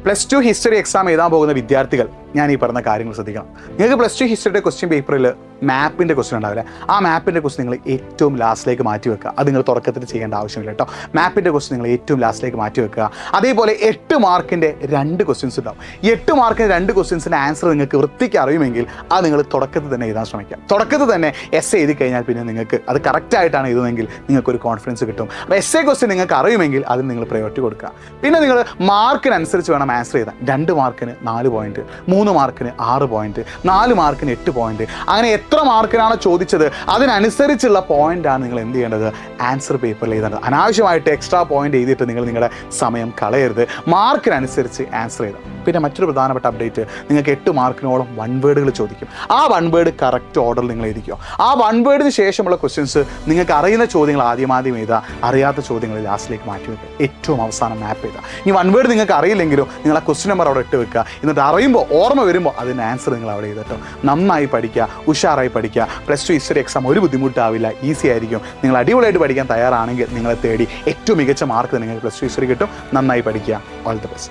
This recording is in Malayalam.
+2 ഹിസ്റ്ററി എക്സാം എഴുതാൻ പോകുന്ന വിദ്യാർത്ഥികൾ ഞാൻ ഈ പറഞ്ഞ കാര്യങ്ങൾ ശ്രദ്ധിക്കണം. നിങ്ങൾക്ക് +2 ഹിസ്റ്ററിയുടെ ക്വസ്റ്റ്യൻ പേപ്പറിൽ മാപ്പിൻ്റെ ക്വസ്റ്റ്യൻ ഉണ്ടാവില്ല. ആ മാപ്പിൻ്റെ ക്വസ്റ്റ്യൻ നിങ്ങൾ ഏറ്റവും ലാസ്റ്റിലേക്ക് മാറ്റി വെക്കുക. അത് നിങ്ങൾ തുടക്കത്തിൽ ചെയ്യേണ്ട ആവശ്യമില്ല കേട്ടോ. മാപ്പിൻ്റെ ക്വസ്റ്റ്യൻ നിങ്ങൾ ഏറ്റവും ലാസ്റ്റിലേക്ക് മാറ്റി വെക്കുക. അതേപോലെ 8 മാർക്കിൻ്റെ 2 ക്വസ്റ്റ്യൻസ് ഉണ്ടാവും. 8 മാർക്കിന് 2 ക്വസ്റ്റ്യൻസിൻ്റെ ആൻസർ നിങ്ങൾക്ക് വൃത്തിക്ക് അറിയുമെങ്കിൽ അത് നിങ്ങൾ തുടക്കത്തിൽ തന്നെ എഴുതാൻ ശ്രമിക്കാം. തുടക്കത്തിൽ തന്നെ എസ് എഴുതി കഴിഞ്ഞാൽ പിന്നെ നിങ്ങൾക്ക് അത് കറക്റ്റായിട്ടാണ് എഴുതുന്നതെങ്കിൽ നിങ്ങൾക്കൊരു കോൺഫിഡൻസ് കിട്ടും. അപ്പോൾ എസ് ക്വസ്റ്റ്യൻ നിങ്ങൾക്ക് അറിയുമെങ്കിൽ അതിന് നിങ്ങൾ പ്രയോറിറ്റി കൊടുക്കുക. പിന്നെ നിങ്ങൾ മാർക്കിനനുസരിച്ച് വേണം ആൻസർ ചെയ്താൽ. 2 മാർക്കിന് 4 പോയിന്റ്, 3 മാർക്കിന് 6 പോയിന്റ്, 4 മാർക്കിന് 8 പോയിന്റ്, അങ്ങനെ എത്ര മാർക്കിനാണോ ചോദിച്ചത് അതിനനുസരിച്ചുള്ള പോയിന്റാണ് നിങ്ങൾ എന്ത് ചെയ്യേണ്ടത്, ആൻസർ പേപ്പറിൽ എഴുതേണ്ടത്. അനാവശ്യമായിട്ട് എക്സ്ട്രാ പോയിന്റ് എഴുതിയിട്ട് നിങ്ങൾ നിങ്ങളുടെ സമയം കളയരുത്. മാർക്കിനനുസരിച്ച് ആൻസർ ചെയ്താൽ. പിന്നെ മറ്റൊരു പ്രധാനപ്പെട്ട അപ്ഡേറ്റ്, നിങ്ങൾക്ക് 8 മാർക്കിനോളം 1 വേർഡുകൾ ചോദിക്കും. ആ 1 വേർഡ് കറക്റ്റ് ഓർഡറിൽ നിങ്ങൾ എഴുതിക്കോ. ആ 1 വേർഡിന് ശേഷമുള്ള ക്വസ്റ്റ്യൻസ് നിങ്ങൾക്ക് അറിയുന്ന ചോദ്യങ്ങൾ ആദ്യം എഴുതുക, അറിയാത്ത ചോദ്യങ്ങൾ ലാസ്റ്റിലേക്ക് മാറ്റി വെക്കുക, ഏറ്റവും അവസാനം മാപ്പ് ചെയ്താൽ. ഈ 1 വേർഡ് നിങ്ങൾക്ക് അറിയില്ലെങ്കിലും നിങ്ങൾ ആ ക്വസ്റ്റ്യൻ നമ്പർ അവിടെ ഇട്ട് വെക്കുക. എന്നിട്ട് അറിയുമ്പോൾ ഓർമ്മ വരുമ്പോൾ അതിൻ്റെ ആൻസർ നിങ്ങൾ അവിടെ എഴുതട്ടോ. നന്നായി പഠിക്കുക, ഉഷാറായി പഠിക്കുക. +2 ഹിസ്റ്ററി എക്സാം ഒരു ബുദ്ധിമുട്ടാവില്ല, ഈസി ആയിരിക്കും. നിങ്ങൾ അടിപൊളിയായിട്ട് പഠിക്കാൻ തയ്യാറാണെങ്കിൽ നിങ്ങളെ തേടി ഏറ്റവും മികച്ച മാർക്ക് നിങ്ങൾക്ക് +2 ഹിസ്റ്ററി കിട്ടും. നന്നായി പഠിക്കുക. All the best.